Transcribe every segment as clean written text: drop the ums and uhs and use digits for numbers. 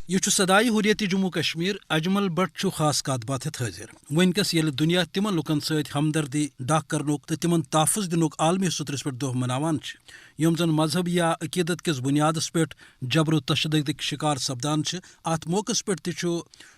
یہ سدائے حریت جموں کشمیر اجمل بٹ خاص کت بات حاضر ونکس یل دنیا تم لکن ست ہمدردی ڈاک کرنک تو تمن تحفظ دنک عالمی سترس پہ دہ مناوان یم زن مذہب یا عقیدت کس بنیادس پہ جبر و تشدد شکار سپدان ات موقع پہ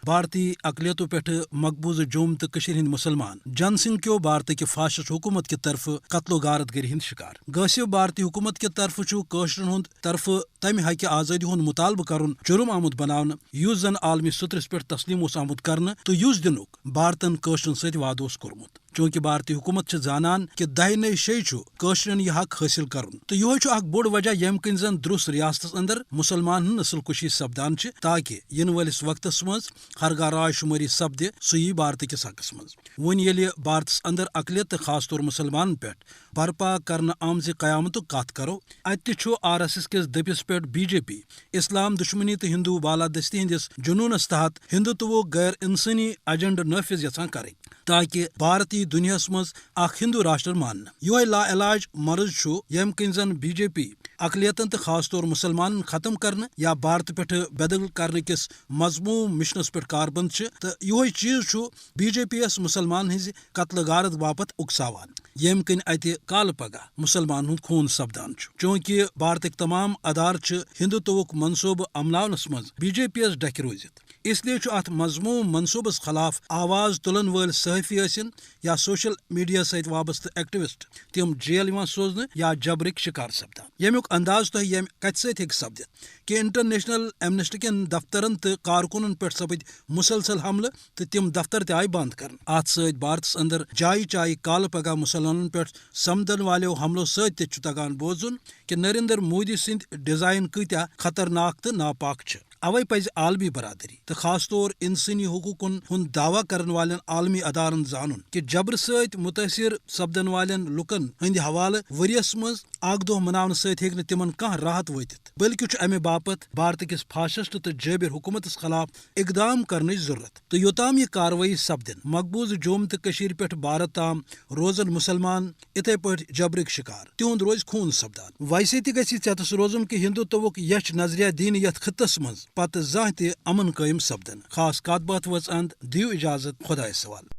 بھارتی اقلیتوں پہ مقبوضہ جوم تو ہند مسلمان جن سنگھ کیو بھارت کہ فاشسٹ حکومت کی طرف قتل و غارت گری ہند شکار غاصب بھارتی حکومت کی طرف قشرن ہند طرف تمہ حق آزادی ہند مطالبہ کرن جرم آمت بناون یس زن عالمی سترس پہ تسلیم آمت کرنے تو یس دنک بھارتن قشرن ست وعدہ کورمت چونکہ بھارتی حکومت زانان کہ دہہ نئے شے قشرن یہ حق حاصل کرن تو یہ اخ بوڑ وجہ یم کن زن درست ریاست اندر مسلمان نسل کشی سپدان تاکہ ین ولس وقتس مز ہرگاہ رائے شماری سپدِ سی بھارت کس حقس مز ون یل بھارتس اندر اقلیت تو خاص طور مسلمان پہ برپا کرنے آمز قیامت کت کرو ات RSS کس دپس پہ بی جے پی اسلام دشمنی تو ہندو بالادستی ہندس جنونس تحت ہندوتو غیر انسانی ایجنڈ نافذ یژھان کریں تاکہ بھارتی دنیا مز اخ ہندو راشٹر ماننا یہ لا علاج مرض یم کن زن بی جے پی اقلیتن تو خاص طور مسلمان ختم کرنے یا بھارت پہ بدل کرنے کس مضموم مشنس پہ کاربند تو یہ چیز بی جے پی یس مسلمان ہز قتل غارت باپت اکساوان یم کن ات کال پگہ مسلمان ہند خون سپدان چونکہ بھارتک تمام ادار ہندوتوک منصوبہ عملاونس مز بی جے پی یس ڈکھ روزت اس لیے ات مضموم منصوبس خلاف آواز تلن ول صحافی ٲسِن یا سوشل میڈیا ست وابستہ ایکٹیوسٹ تم جیل سوزنہ یا جبرک شکار سپدان یمیک انداز تہ یم کت ست ہیکہ سپدت کہ انٹرنیشنل ایمنسٹی کن دفترن تو کارکنن پہ سپد مسلسل حملہ تو تم دفتر تہ آئی بند کرن ات ست بھارتس اندر جائے چائے کال پگہ مسلمانن پہ سمدن والو حملو ست تہ تگان بوزن کہ نریندر مودی سند ڈیزائن کتیا خطرناک تو ناپاک اوے پز عالمی برادری تو خاص طور انسانی حقوقن ہند دعوی کرن والن عالمی ادارن زانن کہ جبر ست متاثر سپدن والن لکن ہند حوالہ ورس مز اخ دہ مناون ست ہیکہ تمن کانٛہہ راحت واتت بلکہ امہ باپت بھارت کس فاشسٹ تو جابر حکومتس خلاف اقدام کرنچ ضرورت تو یوتام یہ کاروٲیی سپدن مقبوضہ جوم تو پہ بھارت تام روزن مسلمان اتھے پہ جبرک شکار تہند روز خون سپدان ویسے تہ گژھِ ژیتس روزن کہ ہندوتوک یچھ نظریہ دین یتھ خطس مز پتہ زانٛہہ تہ امن قائم سپدن خاص کت بات وژ اند دیو اجازت خدایس سوال